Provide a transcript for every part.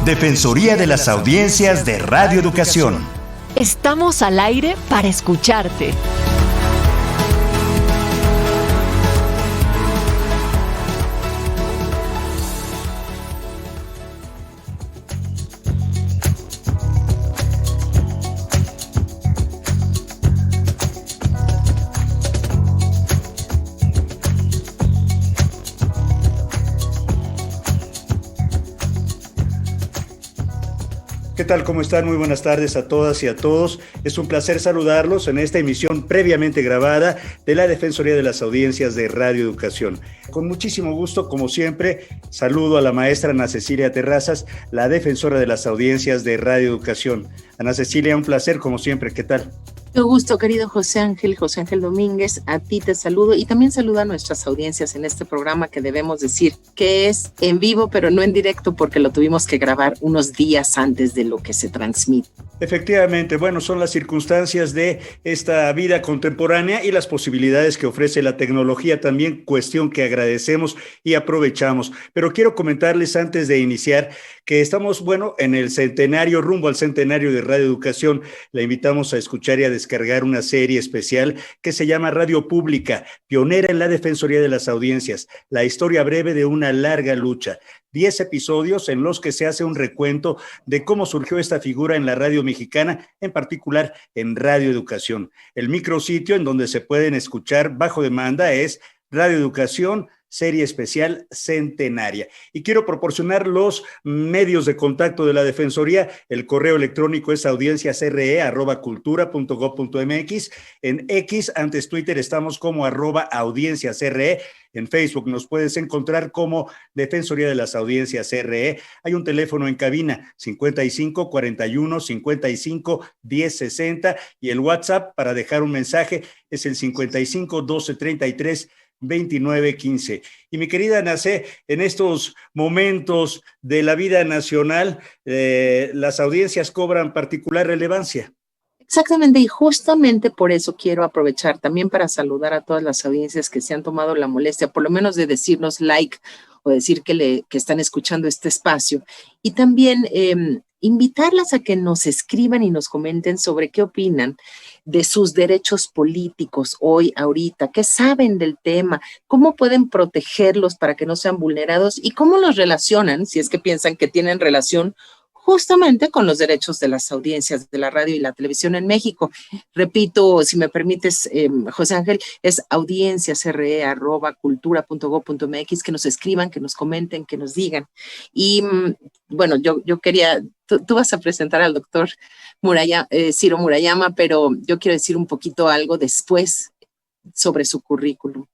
Defensoría de las Audiencias de Radio Educación. Estamos al aire para escucharte. ¿Qué tal? ¿Cómo están? Muy buenas tardes a todas y a todos. Es un placer saludarlos en esta emisión previamente grabada de la Defensoría de las Audiencias de Radio Educación. Con muchísimo gusto, como siempre, saludo a la maestra Ana Cecilia Terrazas, la defensora de las audiencias de Radio Educación. Ana Cecilia, un placer como siempre. ¿Qué tal? Qué gusto, querido José Ángel Domínguez, a ti te saludo y también saludo a nuestras audiencias en este programa que debemos decir que es en vivo, pero no en directo porque lo tuvimos que grabar unos días antes de lo que se transmite. Efectivamente, bueno, son las circunstancias de esta vida contemporánea y las posibilidades que ofrece la tecnología también, cuestión que agradecemos y aprovechamos. Pero quiero comentarles antes de iniciar que estamos, en el centenario, rumbo al centenario de Radio Educación. La invitamos a escuchar y a descargar una serie especial que se llama Radio Pública, pionera en la Defensoría de las Audiencias, la historia breve de una larga lucha. 10 episodios en los que se hace un recuento de cómo surgió esta figura en la radio mexicana, en particular en Radio Educación. El micrositio en donde se pueden escuchar bajo demanda es Radio Educación, serie especial centenaria. Y quiero proporcionar los medios de contacto de la Defensoría. El correo electrónico es audienciasre@cultura.gov.mx. En X, antes Twitter, estamos como @audienciasre. En Facebook nos puedes encontrar como Defensoría de las Audiencias RE. Hay un teléfono en cabina, 55 41 55 10 60, y el WhatsApp para dejar un mensaje es el 55 12 33 2915. Y mi querida Nacé, en estos momentos de la vida nacional, las audiencias cobran particular relevancia. Exactamente, y justamente por eso quiero aprovechar también para saludar a todas las audiencias que se han tomado la molestia, por lo menos de decirnos like o decir que están escuchando este espacio. Y también invitarlas a que nos escriban y nos comenten sobre qué opinan de sus derechos políticos hoy, ahorita, qué saben del tema, cómo pueden protegerlos para que no sean vulnerados y cómo los relacionan, si es que piensan que tienen relación justamente con los derechos de las audiencias de la radio y la televisión en México. Repito, si me permites, José Ángel, es audienciasre@cultura.gov.mx, que nos escriban, que nos comenten, que nos digan. Y yo quería, tú vas a presentar al doctor Ciro Murayama, pero yo quiero decir un poquito algo después sobre su currículum.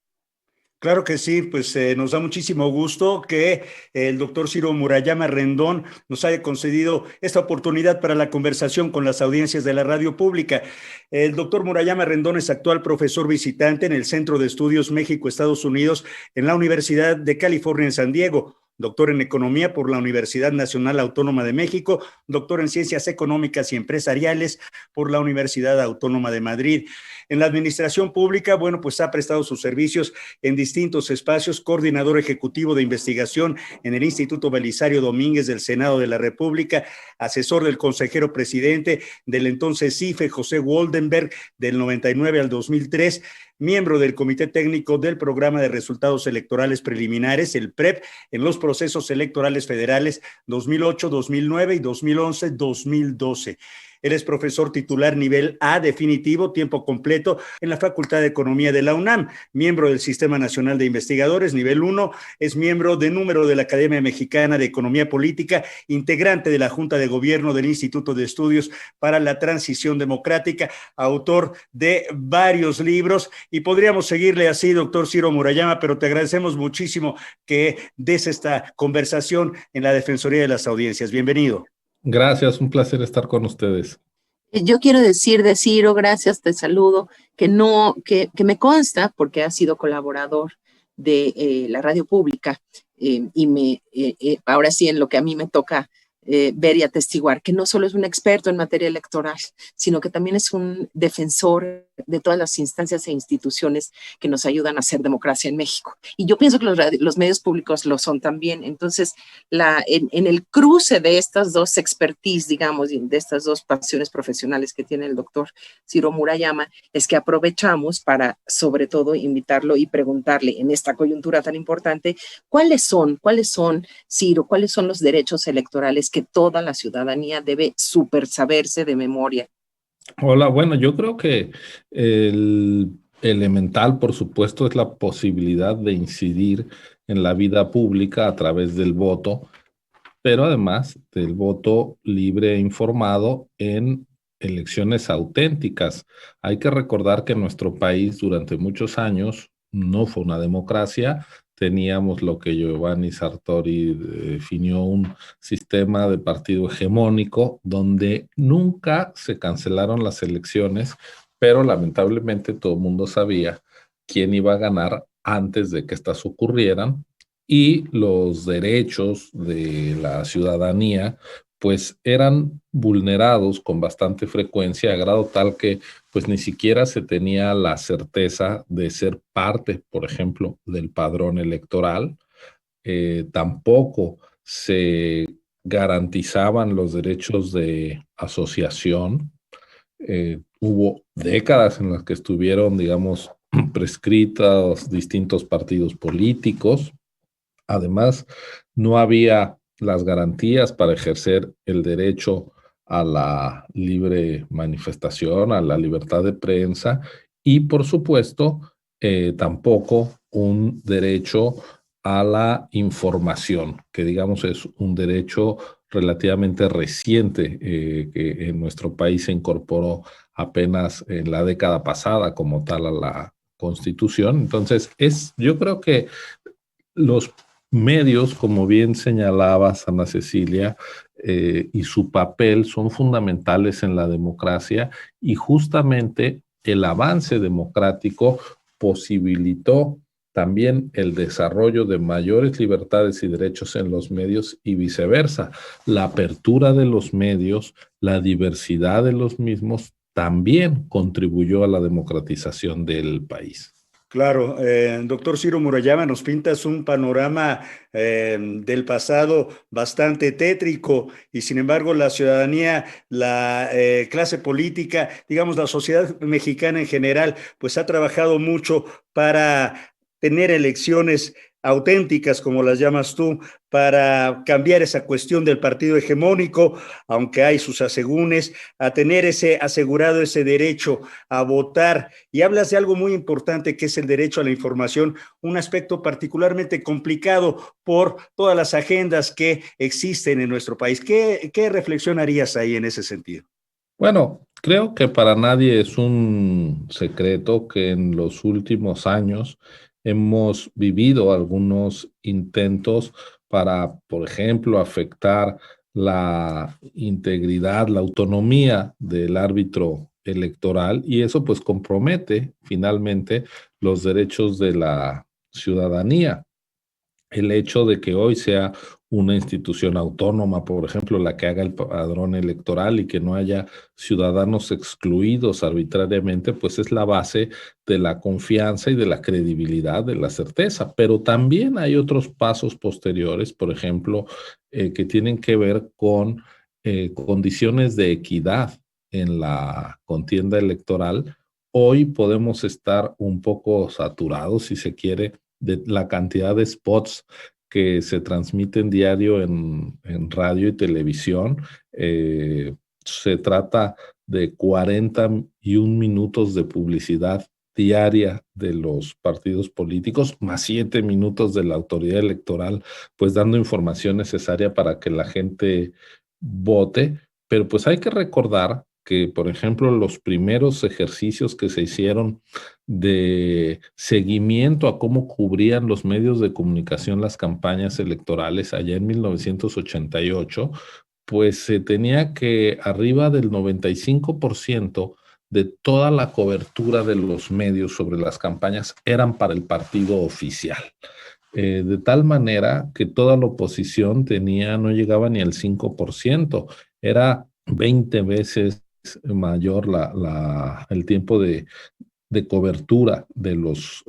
Claro que sí, pues nos da muchísimo gusto que el doctor Ciro Murayama Rendón nos haya concedido esta oportunidad para la conversación con las audiencias de la radio pública. El doctor Murayama Rendón es actual profesor visitante en el Centro de Estudios México-Estados Unidos en la Universidad de California en San Diego. Doctor en Economía por la Universidad Nacional Autónoma de México, doctor en Ciencias Económicas y Empresariales por la Universidad Autónoma de Madrid. En la administración pública, pues ha prestado sus servicios en distintos espacios, coordinador ejecutivo de investigación en el Instituto Belisario Domínguez del Senado de la República, asesor del consejero presidente del entonces CIFE, José Woldenberg, del 99 al 2003, miembro del Comité Técnico del Programa de Resultados Electorales Preliminares, el PREP, en los procesos electorales federales 2008, 2009 y 2011, 2012. Él es profesor titular nivel A definitivo, tiempo completo, en la Facultad de Economía de la UNAM, miembro del Sistema Nacional de Investigadores, nivel 1, es miembro de número de la Academia Mexicana de Economía Política, integrante de la Junta de Gobierno del Instituto de Estudios para la Transición Democrática, autor de varios libros, y podríamos seguirle así, doctor Ciro Murayama, pero te agradecemos muchísimo que des esta conversación en la Defensoría de las Audiencias. Bienvenido. Gracias, un placer estar con ustedes. Yo quiero decir de Ciro, gracias, te saludo, que me consta, porque ha sido colaborador de la radio pública, ahora sí en lo que a mí me toca ver y atestiguar, que no solo es un experto en materia electoral, sino que también es un defensor de todas las instancias e instituciones que nos ayudan a hacer democracia en México. Y yo pienso que los medios públicos lo son también. Entonces, en el cruce de estas dos expertise, digamos, y de estas dos pasiones profesionales que tiene el doctor Ciro Murayama, es que aprovechamos para, sobre todo, invitarlo y preguntarle en esta coyuntura tan importante, ¿cuáles son, Ciro, cuáles son los derechos electorales que toda la ciudadanía debe super saberse de memoria? Hola, bueno, yo creo que el elemental, por supuesto, es la posibilidad de incidir en la vida pública a través del voto, pero además del voto libre e informado en elecciones auténticas. Hay que recordar que nuestro país durante muchos años no fue una democracia. Teníamos lo que Giovanni Sartori definió un sistema de partido hegemónico donde nunca se cancelaron las elecciones, pero lamentablemente todo el mundo sabía quién iba a ganar antes de que estas ocurrieran, y los derechos de la ciudadanía pues eran vulnerados con bastante frecuencia, a grado tal que pues ni siquiera se tenía la certeza de ser parte, por ejemplo, del padrón electoral. Tampoco se garantizaban los derechos de asociación. Hubo décadas en las que estuvieron, digamos, prescritos distintos partidos políticos. Además, no había las garantías para ejercer el derecho a la libre manifestación, a la libertad de prensa y, por supuesto, tampoco un derecho a la información, que digamos es un derecho relativamente reciente que en nuestro país se incorporó apenas en la década pasada como tal a la Constitución. Entonces, yo creo que los medios, como bien señalabas, Ana Cecilia, y su papel son fundamentales en la democracia, y justamente el avance democrático posibilitó también el desarrollo de mayores libertades y derechos en los medios y viceversa. La apertura de los medios, la diversidad de los mismos también contribuyó a la democratización del país. Claro, doctor Ciro Murayama, nos pintas un panorama del pasado bastante tétrico y sin embargo la ciudadanía, la clase política, digamos la sociedad mexicana en general, pues ha trabajado mucho para tener elecciones auténticas, como las llamas tú, para cambiar esa cuestión del partido hegemónico, aunque hay sus asegúnes, a tener asegurado ese derecho a votar. Y hablas de algo muy importante que es el derecho a la información, un aspecto particularmente complicado por todas las agendas que existen en nuestro país. ¿Qué reflexión harías ahí en ese sentido? Bueno, creo que para nadie es un secreto que en los últimos años hemos vivido algunos intentos para, por ejemplo, afectar la integridad, la autonomía del árbitro electoral, y eso pues compromete finalmente los derechos de la ciudadanía. El hecho de que hoy sea una institución autónoma, por ejemplo, la que haga el padrón electoral, y que no haya ciudadanos excluidos arbitrariamente, pues es la base de la confianza y de la credibilidad, de la certeza. Pero también hay otros pasos posteriores, por ejemplo, que tienen que ver con condiciones de equidad en la contienda electoral. Hoy podemos estar un poco saturados, si se quiere, de la cantidad de spots que se transmiten diario en radio y televisión. Se trata de 41 minutos de publicidad diaria de los partidos políticos, más 7 minutos de la autoridad electoral, pues dando información necesaria para que la gente vote. Pero pues hay que recordar que, por ejemplo, los primeros ejercicios que se hicieron de seguimiento a cómo cubrían los medios de comunicación las campañas electorales allá en 1988, pues se tenía que arriba del 95% de toda la cobertura de los medios sobre las campañas eran para el partido oficial. De tal manera que toda la oposición no llegaba ni al 5%, era 20 veces mayor el tiempo de cobertura de los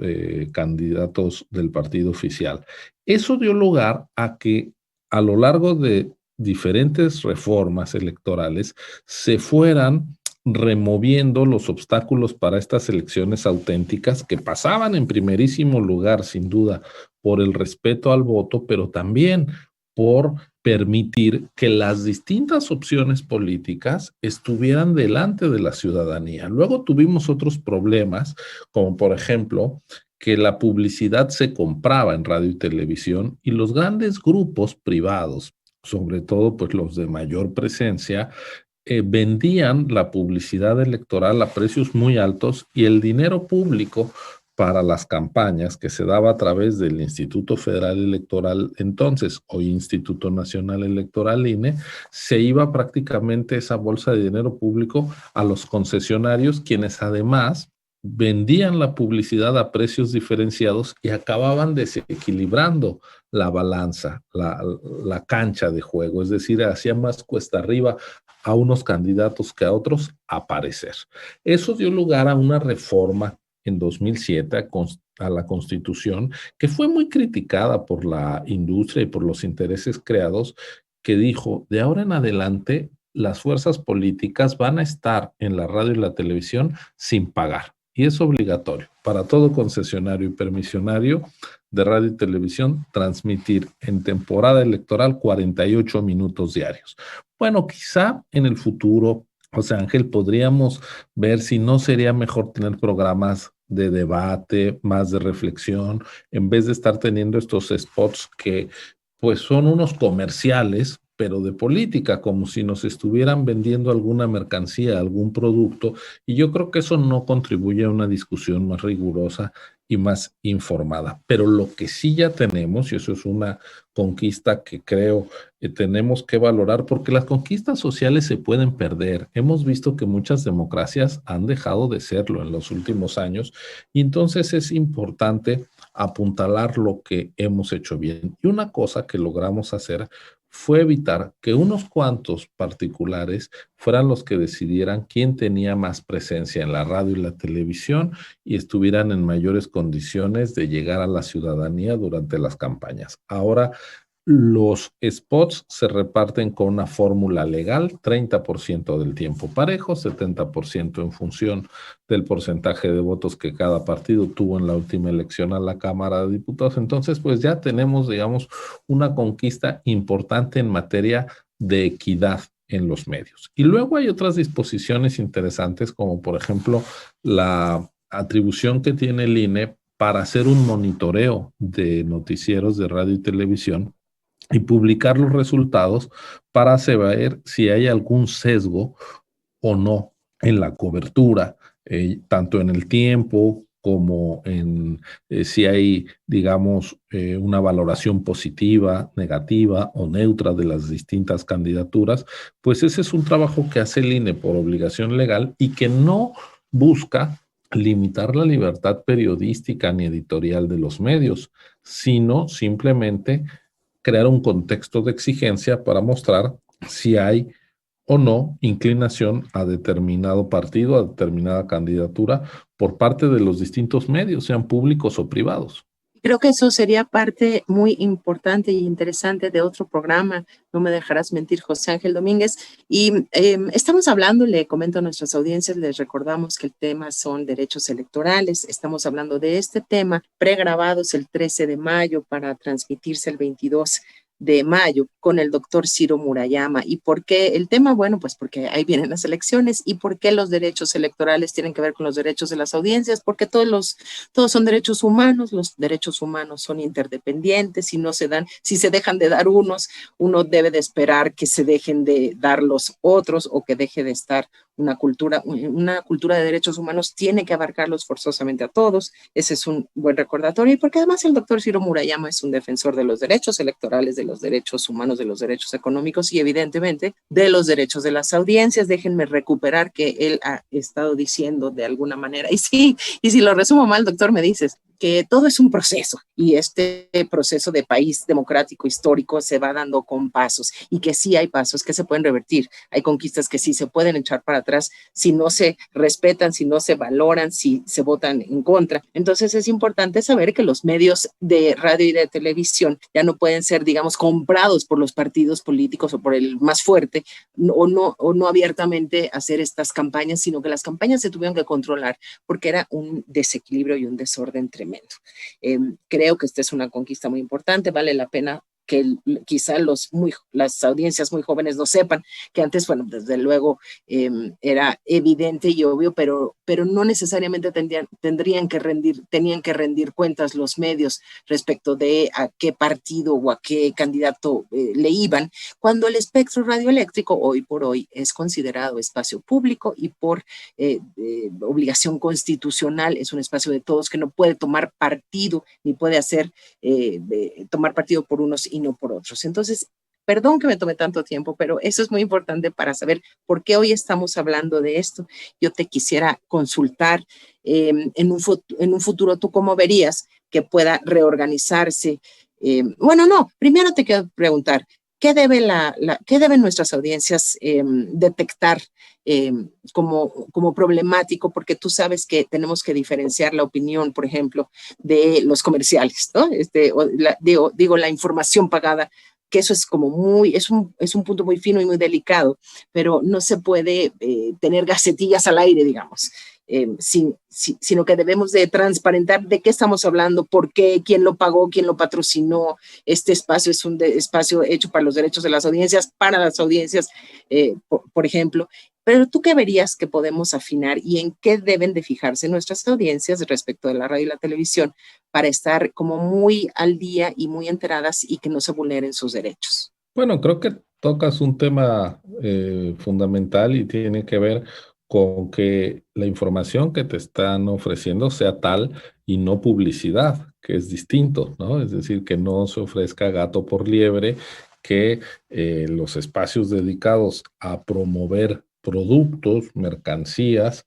candidatos del partido oficial. Eso dio lugar a que a lo largo de diferentes reformas electorales se fueran removiendo los obstáculos para estas elecciones auténticas que pasaban en primerísimo lugar, sin duda, por el respeto al voto, pero también por permitir que las distintas opciones políticas estuvieran delante de la ciudadanía. Luego tuvimos otros problemas, como por ejemplo, que la publicidad se compraba en radio y televisión y los grandes grupos privados, sobre todo pues los de mayor presencia, vendían la publicidad electoral a precios muy altos y el dinero público para las campañas que se daba a través del Instituto Federal Electoral entonces, hoy Instituto Nacional Electoral, INE, se iba prácticamente esa bolsa de dinero público a los concesionarios, quienes además vendían la publicidad a precios diferenciados y acababan desequilibrando la balanza, la cancha de juego, es decir, hacía más cuesta arriba a unos candidatos que a otros aparecer. Eso dio lugar a una reforma en 2007 a la Constitución, que fue muy criticada por la industria y por los intereses creados, que dijo, de ahora en adelante, las fuerzas políticas van a estar en la radio y la televisión sin pagar. Y es obligatorio para todo concesionario y permisionario de radio y televisión transmitir en temporada electoral 48 minutos diarios. Bueno, quizá en el futuro, José Ángel, podríamos ver si no sería mejor tener programas de debate, más de reflexión, en vez de estar teniendo estos spots que pues son unos comerciales, pero de política, como si nos estuvieran vendiendo alguna mercancía, algún producto, y yo creo que eso no contribuye a una discusión más rigurosa y más informada. Pero lo que sí ya tenemos, y eso es una conquista que creo tenemos que valorar, porque las conquistas sociales se pueden perder. Hemos visto que muchas democracias han dejado de serlo en los últimos años, y entonces es importante apuntalar lo que hemos hecho bien. Y una cosa que logramos hacer fue evitar que unos cuantos particulares fueran los que decidieran quién tenía más presencia en la radio y la televisión y estuvieran en mayores condiciones de llegar a la ciudadanía durante las campañas. Ahora, los spots se reparten con una fórmula legal, 30% del tiempo parejo, 70% en función del porcentaje de votos que cada partido tuvo en la última elección a la Cámara de Diputados. Entonces, pues ya tenemos, digamos, una conquista importante en materia de equidad en los medios. Y luego hay otras disposiciones interesantes, como por ejemplo la atribución que tiene el INE para hacer un monitoreo de noticieros de radio y televisión y publicar los resultados para saber si hay algún sesgo o no en la cobertura, tanto en el tiempo como en si hay, digamos, una valoración positiva, negativa o neutra de las distintas candidaturas. Pues ese es un trabajo que hace el INE por obligación legal y que no busca limitar la libertad periodística ni editorial de los medios, sino simplemente crear un contexto de exigencia para mostrar si hay o no inclinación a determinado partido, a determinada candidatura por parte de los distintos medios, sean públicos o privados. Creo que eso sería parte muy importante y interesante de otro programa, no me dejarás mentir, José Ángel Domínguez. Y estamos hablando, le comento a nuestras audiencias, les recordamos que el tema son derechos electorales. Estamos hablando de este tema pregrabados el 13 de mayo para transmitirse el 22 de mayo con el doctor Ciro Murayama. ¿Y por qué el tema? Bueno, pues porque ahí vienen las elecciones. ¿Y por qué los derechos electorales tienen que ver con los derechos de las audiencias? Porque todos son derechos humanos, los derechos humanos son interdependientes y no se dan, si se dejan de dar unos, uno debe de esperar que se dejen de dar los otros o que deje de estar una cultura de derechos humanos tiene que abarcarlos forzosamente a todos. Ese es un buen recordatorio y porque además el doctor Ciro Murayama es un defensor de los derechos electorales, de los derechos humanos, de los derechos económicos y evidentemente de los derechos de las audiencias. Déjenme recuperar que él ha estado diciendo de alguna manera, y si lo resumo mal, doctor, me dices, que todo es un proceso y este proceso de país democrático histórico se va dando con pasos y que sí hay pasos que se pueden revertir, hay conquistas que sí se pueden echar para atrás si no se respetan, si no se valoran, si se votan en contra. Entonces es importante saber que los medios de radio y de televisión ya no pueden ser, digamos, comprados por los partidos políticos o por el más fuerte o no abiertamente hacer estas campañas, sino que las campañas se tuvieron que controlar porque era un desequilibrio y un desorden tremendo. Creo que esta es una conquista muy importante, vale la pena que quizá las audiencias muy jóvenes no sepan, que antes, bueno, desde luego era evidente y obvio, pero no necesariamente tenían que rendir cuentas los medios respecto de a qué partido o a qué candidato le iban, cuando el espectro radioeléctrico hoy por hoy es considerado espacio público y por obligación constitucional es un espacio de todos que no puede tomar partido ni puede hacer tomar partido por unos y no por otros. Entonces, perdón que me tome tanto tiempo, pero eso es muy importante para saber por qué hoy estamos hablando de esto. Yo te quisiera consultar en un futuro, ¿tú cómo verías que pueda reorganizarse? Primero te quiero preguntar, ¿qué deben nuestras audiencias detectar como problemático? Porque tú sabes que tenemos que diferenciar la opinión, por ejemplo, de los comerciales, ¿no? La información pagada, que eso es como es un punto muy fino y muy delicado, pero no se puede tener gacetillas al aire, digamos. Sino que debemos de transparentar de qué estamos hablando, por qué, quién lo pagó, quién lo patrocinó. Este espacio es un espacio hecho para los derechos de las audiencias, para las audiencias, por ejemplo. Pero ¿tú qué verías que podemos afinar y en qué deben de fijarse nuestras audiencias respecto de la radio y la televisión para estar como muy al día y muy enteradas y que no se vulneren sus derechos? Bueno, creo que tocas un tema fundamental y tiene que ver con que la información que te están ofreciendo sea tal y no publicidad, que es distinto, ¿no? Es decir, que no se ofrezca gato por liebre, que los espacios dedicados a promover productos, mercancías,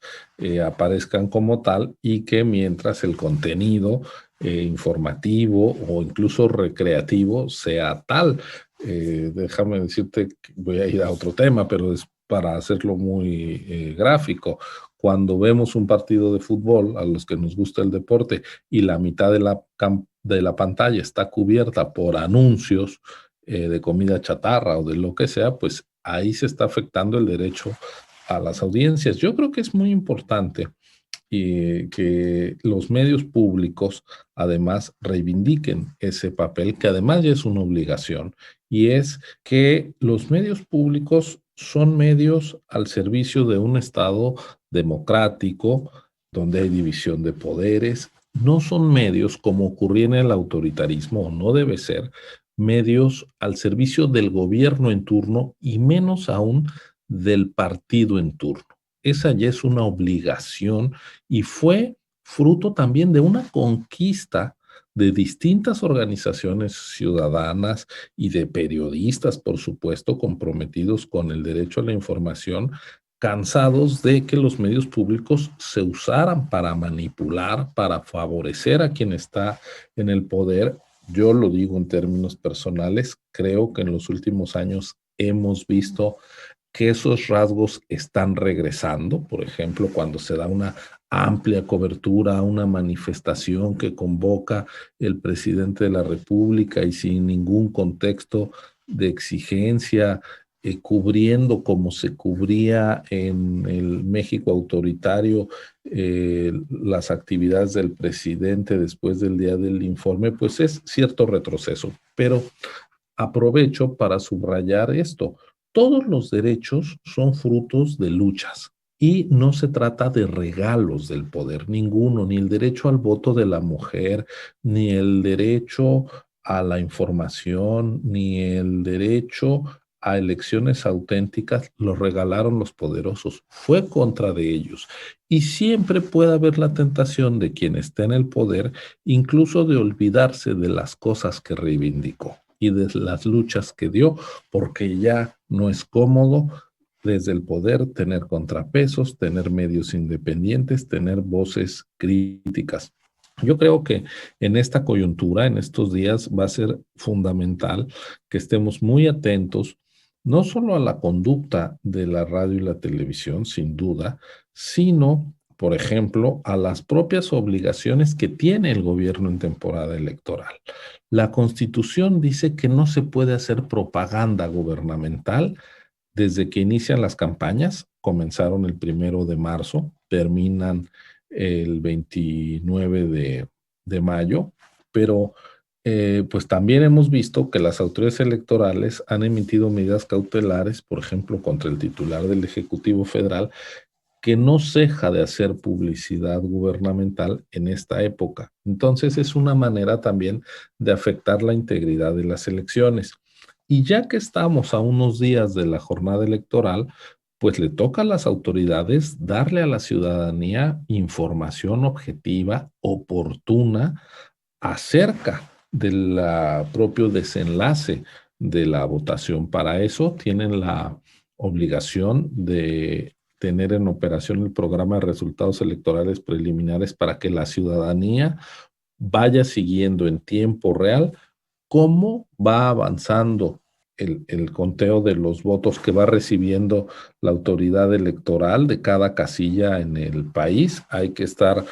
aparezcan como tal y que mientras el contenido informativo o incluso recreativo sea tal. Déjame decirte que voy a ir a otro tema, pero es para hacerlo muy gráfico. Cuando vemos un partido de fútbol, a los que nos gusta el deporte, y la mitad de la pantalla está cubierta por anuncios de comida chatarra o de lo que sea, pues ahí se está afectando el derecho a las audiencias. Yo creo que es muy importante que los medios públicos además reivindiquen ese papel, que además ya es una obligación, y es que los medios públicos son medios al servicio de un Estado democrático, donde hay división de poderes. No son medios como ocurría en el autoritarismo, o no debe ser, medios al servicio del gobierno en turno y menos aún del partido en turno. Esa ya es una obligación y fue fruto también de una conquista de distintas organizaciones ciudadanas y de periodistas, por supuesto, comprometidos con el derecho a la información, cansados de que los medios públicos se usaran para manipular, para favorecer a quien está en el poder. Yo lo digo en términos personales, creo que en los últimos años hemos visto que esos rasgos están regresando. Por ejemplo, cuando se da una amplia cobertura a una manifestación que convoca el presidente de la República y sin ningún contexto de exigencia, cubriendo como se cubría en el México autoritario las actividades del presidente después del día del informe, pues es cierto retroceso. Pero aprovecho para subrayar esto. Todos los derechos son frutos de luchas y no se trata de regalos del poder, ninguno, ni el derecho al voto de la mujer, ni el derecho a la información, ni el derecho a elecciones auténticas los regalaron los poderosos, fue contra de ellos. Y siempre puede haber la tentación de quien está en el poder, incluso de olvidarse de las cosas que reivindicó y de las luchas que dio, porque ya no es cómodo desde el poder tener contrapesos, tener medios independientes, tener voces críticas. Yo creo que en esta coyuntura, en estos días, va a ser fundamental que estemos muy atentos, no solo a la conducta de la radio y la televisión, sin duda, sino, por ejemplo, a las propias obligaciones que tiene el gobierno en temporada electoral. La Constitución dice que no se puede hacer propaganda gubernamental desde que inician las campañas. Comenzaron el 1 de marzo, terminan el 29 de mayo, pero pues también hemos visto que las autoridades electorales han emitido medidas cautelares, por ejemplo, contra el titular del Ejecutivo Federal, que no ceja de hacer publicidad gubernamental en esta época. Entonces es una manera también de afectar la integridad de las elecciones. Y ya que estamos a unos días de la jornada electoral, pues le toca a las autoridades darle a la ciudadanía información objetiva, oportuna, acerca del propio desenlace de la votación. Para eso tienen la obligación de tener en operación el programa de resultados electorales preliminares para que la ciudadanía vaya siguiendo en tiempo real cómo va avanzando el conteo de los votos que va recibiendo la autoridad electoral de cada casilla en el país. Hay que estar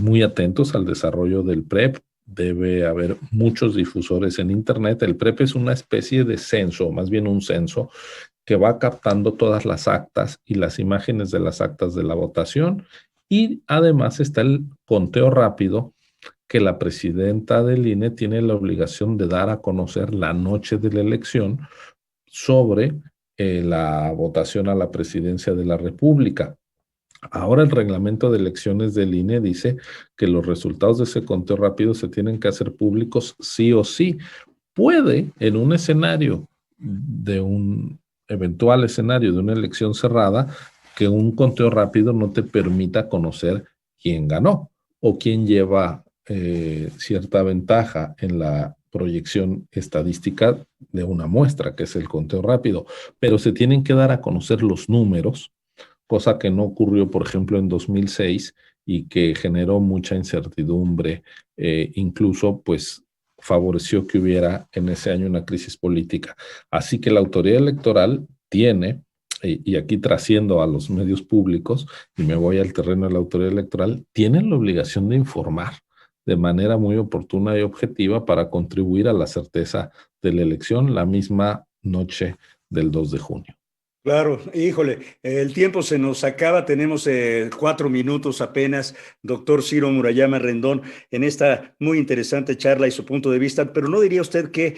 muy atentos al desarrollo del PREP. Debe haber muchos difusores en Internet. El PREP es una especie de censo, más bien un censo, que va captando todas las actas y las imágenes de las actas de la votación. Y además está el conteo rápido, que la presidenta del INE tiene la obligación de dar a conocer la noche de la elección sobre la votación a la presidencia de la República. Ahora el reglamento de elecciones del INE dice que los resultados de ese conteo rápido se tienen que hacer públicos sí o sí. Puede, en un escenario de un eventual escenario de una elección cerrada, que un conteo rápido no te permita conocer quién ganó o quién lleva cierta ventaja en la proyección estadística de una muestra, que es el conteo rápido, pero se tienen que dar a conocer los números, cosa que no ocurrió, por ejemplo, en 2006 y que generó mucha incertidumbre, incluso pues favoreció que hubiera en ese año una crisis política. Así que la autoridad electoral tiene, y aquí trasciendo a los medios públicos y me voy al terreno de la autoridad electoral, tienen la obligación de informar de manera muy oportuna y objetiva para contribuir a la certeza de la elección la misma noche del 2 de junio. Claro, híjole, el tiempo se nos acaba, tenemos 4 minutos apenas, doctor Ciro Murayama Rendón, en esta muy interesante charla y su punto de vista, pero ¿no diría usted que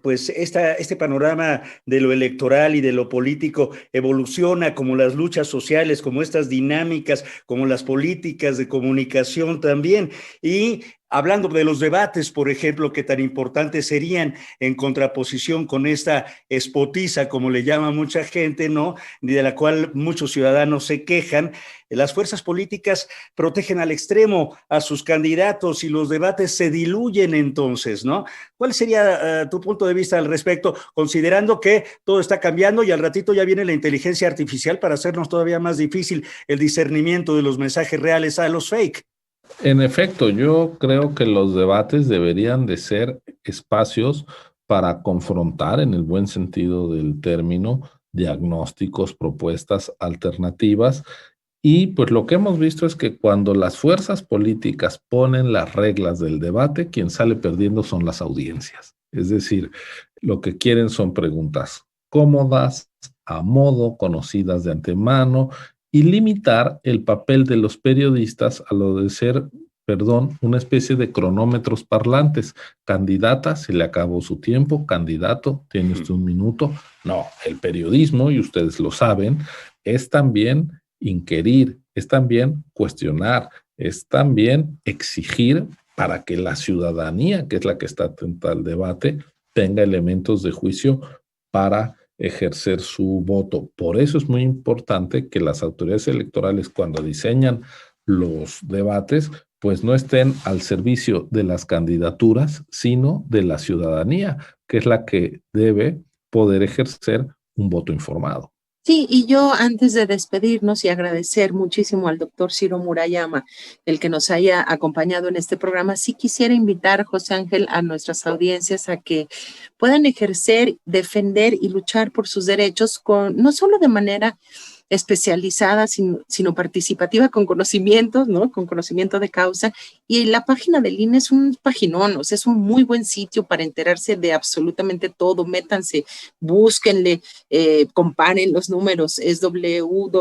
pues este panorama de lo electoral y de lo político evoluciona como las luchas sociales, como estas dinámicas, como las políticas de comunicación también? Y hablando de los debates, por ejemplo, que tan importantes serían en contraposición con esta espotiza, como le llama mucha gente, ¿no? De la cual muchos ciudadanos se quejan. Las fuerzas políticas protegen al extremo a sus candidatos y los debates se diluyen entonces, ¿no? ¿Cuál sería tu punto de vista al respecto, considerando que todo está cambiando y al ratito ya viene la inteligencia artificial para hacernos todavía más difícil el discernimiento de los mensajes reales a los fake? En efecto, yo creo que los debates deberían de ser espacios para confrontar, en el buen sentido del término, diagnósticos, propuestas alternativas. Y pues lo que hemos visto es que cuando las fuerzas políticas ponen las reglas del debate, quien sale perdiendo son las audiencias. Es decir, lo que quieren son preguntas cómodas, a modo, conocidas de antemano, y limitar el papel de los periodistas a lo de ser, una especie de cronómetros parlantes. Candidata, se le acabó su tiempo. Candidato, tiene usted un minuto. No, el periodismo, y ustedes lo saben, es también inquirir, es también cuestionar, es también exigir para que la ciudadanía, que es la que está atenta al debate, tenga elementos de juicio para ejercer su voto. Por eso es muy importante que las autoridades electorales, cuando diseñan los debates, pues no estén al servicio de las candidaturas, sino de la ciudadanía, que es la que debe poder ejercer un voto informado. Sí, y yo antes de despedirnos y agradecer muchísimo al doctor Ciro Murayama el que nos haya acompañado en este programa, sí quisiera invitar, José Ángel, a nuestras audiencias a que puedan ejercer, defender y luchar por sus derechos no solo de manera especializada, sino participativa, con conocimientos, ¿no? Con conocimiento de causa. Y la página del INE es un paginón, o sea, es un muy buen sitio para enterarse de absolutamente todo. Métanse, búsquenle, comparen los números, es www.ine.org,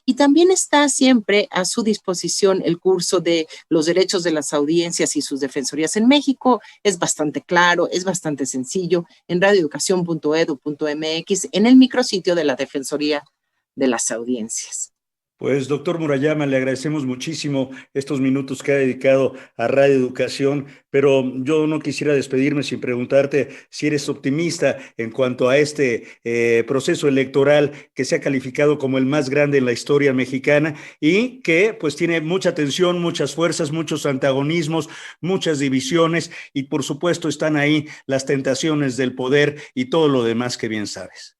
y también está siempre a su disposición el curso de los derechos de las audiencias y sus defensorías en México. Es bastante claro, es bastante sencillo, en radioeducación.edu.mx, en el micrositio de la Defensoría de las Audiencias. Pues, doctor Murayama, le agradecemos muchísimo estos minutos que ha dedicado a Radio Educación, pero yo no quisiera despedirme sin preguntarte si eres optimista en cuanto a este proceso electoral que se ha calificado como el más grande en la historia mexicana y que pues tiene mucha tensión, muchas fuerzas, muchos antagonismos, muchas divisiones y por supuesto están ahí las tentaciones del poder y todo lo demás que bien sabes.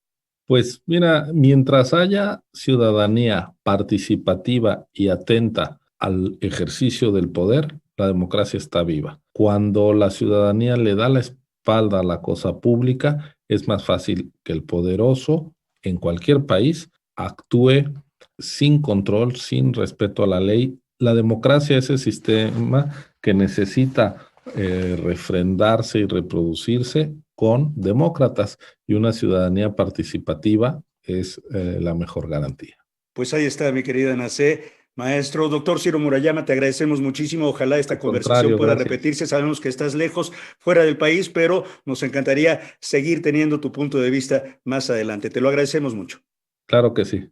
Pues mira, mientras haya ciudadanía participativa y atenta al ejercicio del poder, la democracia está viva. Cuando la ciudadanía le da la espalda a la cosa pública, es más fácil que el poderoso en cualquier país actúe sin control, sin respeto a la ley. La democracia es ese sistema que necesita refrendarse y reproducirse con demócratas, y una ciudadanía participativa es la mejor garantía. Pues ahí está, mi querida Nacé. Maestro, doctor Ciro Murayama, te agradecemos muchísimo. Ojalá esta conversación pueda repetirse. Sabemos que estás lejos, fuera del país, pero nos encantaría seguir teniendo tu punto de vista más adelante. Te lo agradecemos mucho. Claro que sí.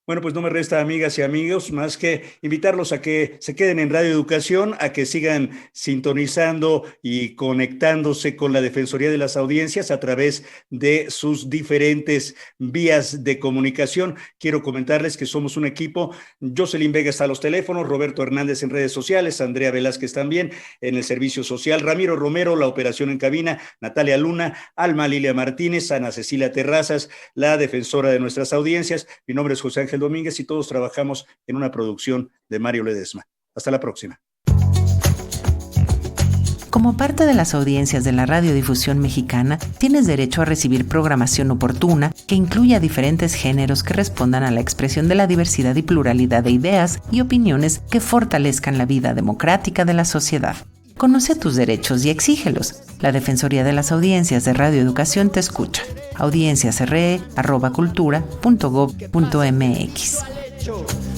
Bueno, pues no me resta, amigas y amigos, más que invitarlos a que se queden en Radio Educación, a que sigan sintonizando y conectándose con la Defensoría de las Audiencias a través de sus diferentes vías de comunicación. Quiero comentarles que somos un equipo. Jocelyn Vega está a los teléfonos, Roberto Hernández en redes sociales, Andrea Velázquez también en el servicio social, Ramiro Romero, la operación en cabina, Natalia Luna, Alma Lilia Martínez, Ana Cecilia Terrazas, la defensora de nuestras audiencias. Mi nombre es José Ángel Domínguez y todos trabajamos en una producción de Mario Ledesma. Hasta la próxima. Como parte de las audiencias de la radiodifusión mexicana, tienes derecho a recibir programación oportuna que incluya diferentes géneros que respondan a la expresión de la diversidad y pluralidad de ideas y opiniones que fortalezcan la vida democrática de la sociedad. Conoce tus derechos y exígelos. La Defensoría de las Audiencias de Radio Educación te escucha. audienciasre@cultura.gov.mx.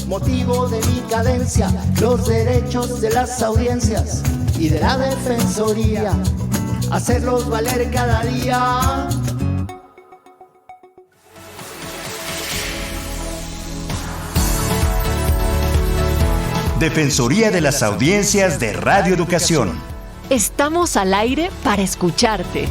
Motivo de mi cadencia, los derechos de las audiencias y de la Defensoría, hacerlos valer cada día. Defensoría de las Audiencias de Radio Educación. Estamos al aire para escucharte.